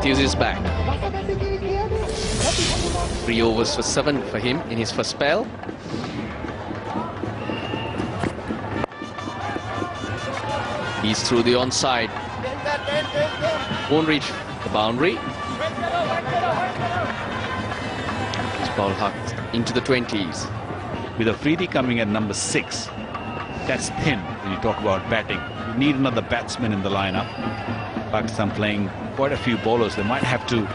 Matthews is back. 3 overs for 7 for him in his first spell. He's through the onside. Won't reach the boundary. This ball hucked into the 20s. With Afridi coming at number 6, that's thin when you talk about batting. You need another batsman in the lineup. Pakistan playing quite a few bowlers. They might have to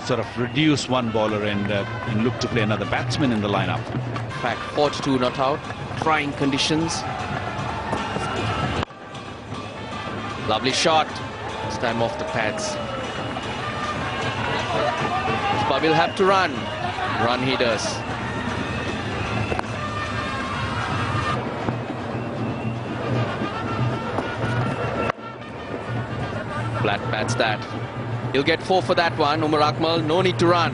sort of reduce one bowler and look to play another batsman in the lineup. In fact, 42 not out. Trying conditions. Lovely shot. This time off the pads. But will have to run. Run he does. Flat bats that. He'll get 4 for that one. Umar Akmal, no need to run.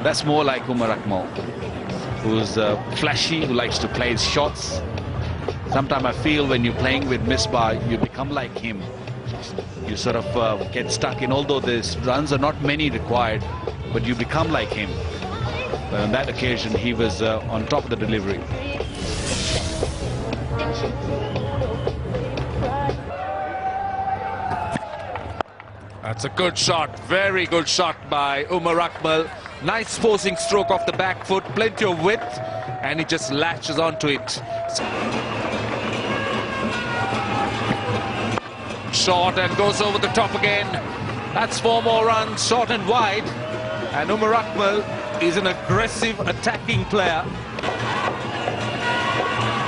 That's more like Umar Akmal, who's flashy, who likes to play his shots. Sometimes I feel when you're playing with Misbah, you become like him. You sort of get stuck in, although the runs are not many required, but you become like him. But on that occasion, he was on top of the delivery. That's a good shot, very good shot by Umar Akmal. Nice forcing stroke off the back foot, plenty of width, and he just latches onto it. Short and goes over the top again. That's 4 more runs, short and wide. And Umar Akmal is an aggressive attacking player.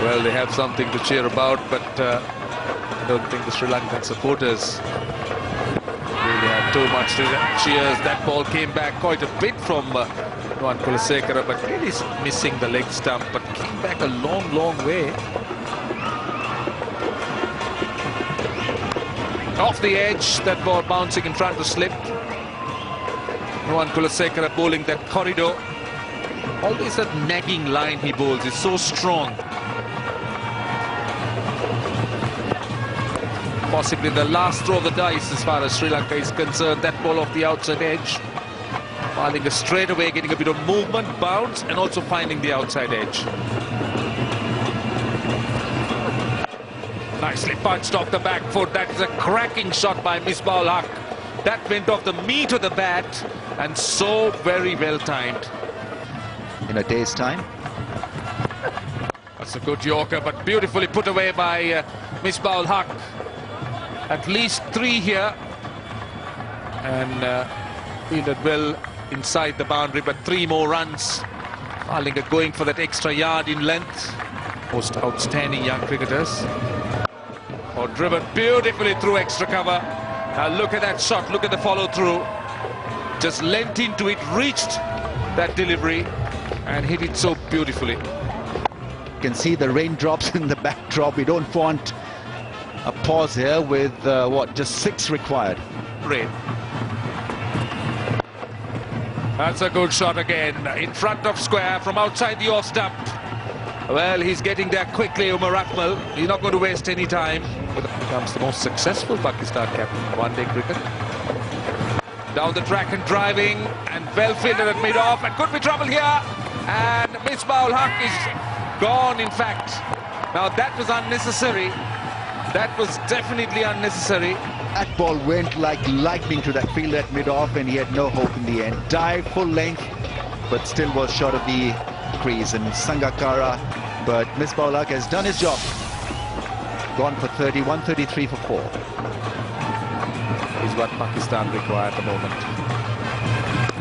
Well, they have something to cheer about, but I don't think the Sri Lankan supporters really had too much to cheers. That ball came back quite a bit from Nuwan Kulasekara, but really missing the leg stump, but came back a long, long way. Off the edge, that ball bouncing in front of slip. Nuwan Kulasekara bowling that corridor. Always that nagging line he bowls is so strong. Possibly the last throw of the dice as far as Sri Lanka is concerned. That ball off the outside edge. Pallekele straight away, getting a bit of movement, bounce, and also finding the outside edge. Nicely punched off the back foot. That is a cracking shot by Misbah-ul-Haq. That went off the meat of the bat and so very well timed. In a day's time. That's a good Yorker, but beautifully put away by Misbah-ul-Haq. At least 3 here. And fielded well inside the boundary, but 3 more runs. Pallekele going for that extra yard in length. Most outstanding young cricketers. Or driven beautifully through extra cover. Now look at that shot, look at the follow through. Just leant into it, reached that delivery and hit it so beautifully. You can see the raindrops in the backdrop. We don't want a pause here with what, just 6 required. Rain. That's a good shot again, in front of square from outside the off stump. Well, he's getting there quickly, Umar Akmal. He's not going to waste any time. Becomes the most successful Pakistan captain in one-day cricket. Down the track and driving, and well fielded at mid-off, and could be trouble here. And Misbah-ul-Haq is gone, in fact. Now that was unnecessary. That was definitely unnecessary. That ball went like lightning to that field at mid-off, and he had no hope in the end. Dived full length, but still was short of the crease. And Sangakkara, but Misbah-ul-Haq has done his job. Gone for 30, 133 for 4. Is what Pakistan require at the moment.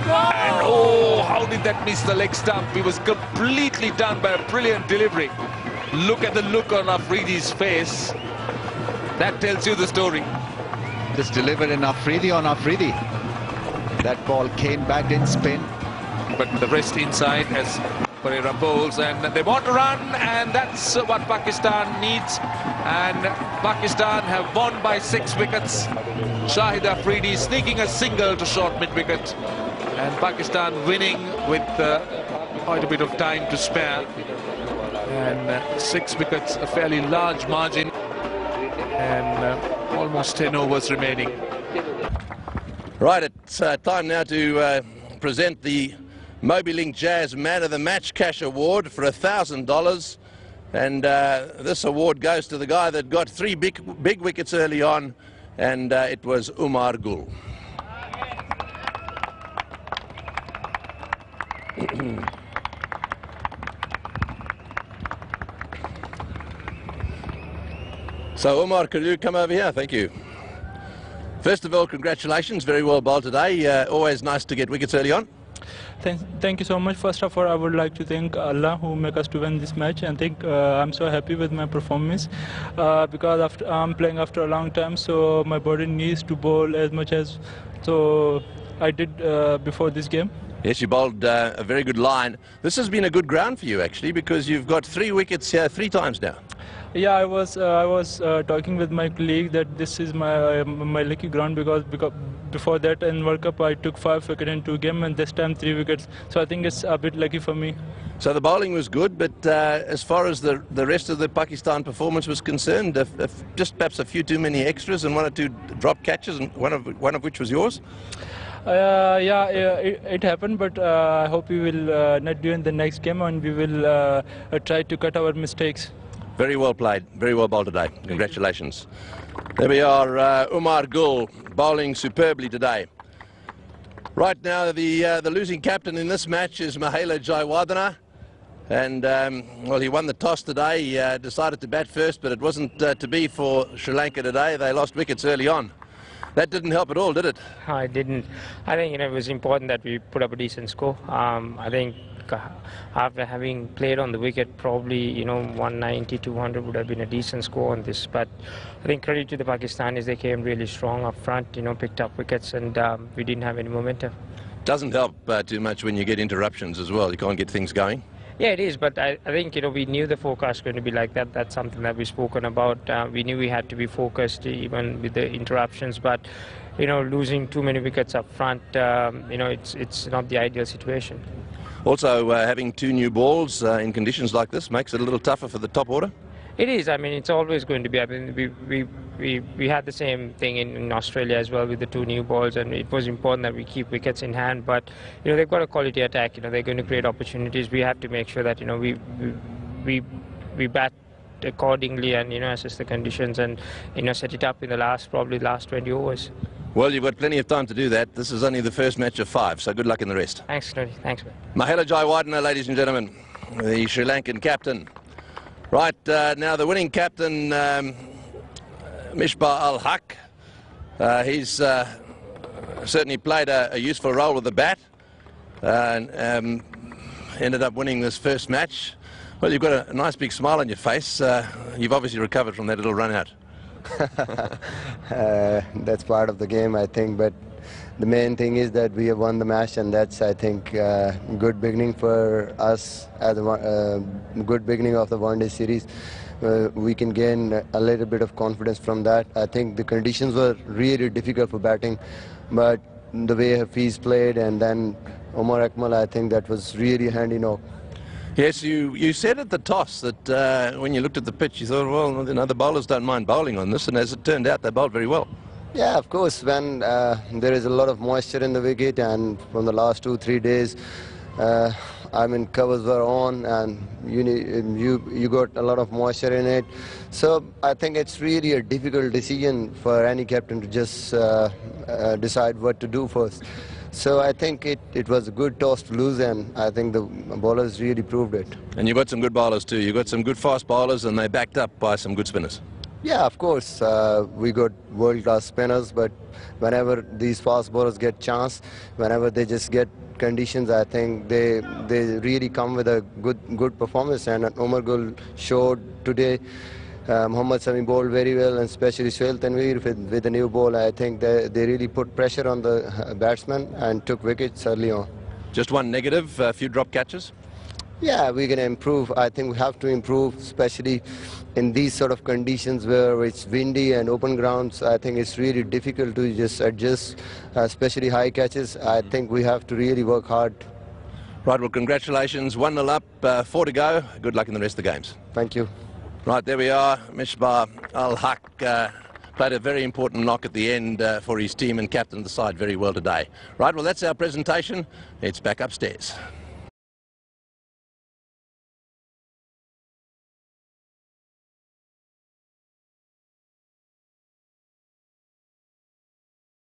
And oh, how did that miss the leg stump? He was completely done by a brilliant delivery. Look at the look on Afridi's face. That tells you the story. Just delivered in Afridi on Afridi. That ball came back, didn't spin. But the rest inside as Pereira bowls, and they want to run, and that's what Pakistan needs. And Pakistan have won by 6 wickets. Shahid Afridi sneaking a single to short mid-wicket, and Pakistan winning with quite a bit of time to spare. And 6 wickets, a fairly large margin, and almost 10 overs remaining. Right, it's time now to present the Moby Link Jazz Man of the Match Cash Award for $1,000. And this award goes to the guy that got 3 big wickets early on, and it was Umar Gul. So Umar, could you come over here? Thank you. First of all, congratulations, very well bowled today. Always nice to get wickets early on. Thank you so much. First of all, I would like to thank Allah who make us to win this match, and I'm so happy with my performance because I'm playing after a long time, so my body needs to bowl as much as I did before this game. Yes, you bowled a very good line. This has been a good ground for you actually, because you've got 3 wickets here 3 times now. Yeah, I was talking with my colleague that this is my lucky ground because before that in World Cup I took 5 wickets in 2 games, and this time 3 wickets. So I think it's a bit lucky for me. So the bowling was good, but as far as the rest of the Pakistan performance was concerned, just perhaps a few too many extras and 1 or 2 drop catches, and one of which was yours. Yeah, it happened, but I hope we will not do in the next game, and we will try to cut our mistakes. Very well played, very well bowled today. Congratulations. There we are, Umar Gul bowling superbly today. Right now, the losing captain in this match is Mahela Jayawardene, and well, he won the toss today. He decided to bat first, but it wasn't to be for Sri Lanka today. They lost wickets early on. That didn't help at all, did it? It didn't. I think it was important that we put up a decent score. I think after having played on the wicket, probably 190, 200 would have been a decent score on this. But I think credit to the Pakistanis, they came really strong up front. Picked up wickets, and we didn't have any momentum. Doesn't help too much when you get interruptions as well. You can't get things going. Yeah, it is, but I think we knew the forecast was going to be like that. That's something that we've spoken about. We knew we had to be focused even with the interruptions, but losing too many wickets up front, it's not the ideal situation. Also, having 2 new balls in conditions like this makes it a little tougher for the top order. It is. I mean, it's always going to be. I mean, we had the same thing in Australia as well with the 2 new balls, and it was important that we keep wickets in hand. But they've got a quality attack. They're going to create opportunities. We have to make sure that we bat accordingly and assess the conditions and set it up in the last 20 overs. Well, you've got plenty of time to do that. This is only the first match of 5, so good luck in the rest. Thanks, Tony. Thanks, man. Mahela Jayawardene, ladies and gentlemen, the Sri Lankan captain. Right, now the winning captain, Misbah Al-Haq. He's certainly played a useful role with the bat and ended up winning this first match. Well, you've got a nice big smile on your face. You've obviously recovered from that little run out. That's part of the game, I think, but the main thing is that we have won the match, and that's, I think, good beginning for us as a good beginning of the one-day series. We can gain a little bit of confidence from that. I think the conditions were really difficult for batting, but the way Hafiz played and then Omar Akmal, I think that was really handy knock. Yes, you said at the toss that when you looked at the pitch, you thought, well, the bowlers don't mind bowling on this, and as it turned out, they bowled very well. Yeah, of course, when there is a lot of moisture in the wicket, and from the last 2-3 days, covers were on, and you got a lot of moisture in it. So I think it's really a difficult decision for any captain to just decide what to do first. So I think it was a good toss to lose, and I think the bowlers really proved it. And you've got some good bowlers too. You've got some good fast bowlers, and they backed up by some good spinners. Yeah, of course. We got world-class spinners, but whenever these fast bowlers get chance, whenever they just get conditions, I think they really come with a good performance. And Umar Gul showed today. Mohammad Sami bowled very well, and especially Sohail Tanveer with the new ball. I think they really put pressure on the batsmen and took wickets early on. Just one negative, a few drop catches? Yeah, we're going to improve. I think we have to improve, especially in these sort of conditions where it's windy and open grounds. I think it's really difficult to just adjust, especially high catches. I think we have to really work hard. Right, well, congratulations. 1-0 up, 4 to go. Good luck in the rest of the games. Thank you. Right, there we are. Misbah Al-Haq played a very important knock at the end for his team and captained the side very well today. Right, well, that's our presentation. It's back upstairs.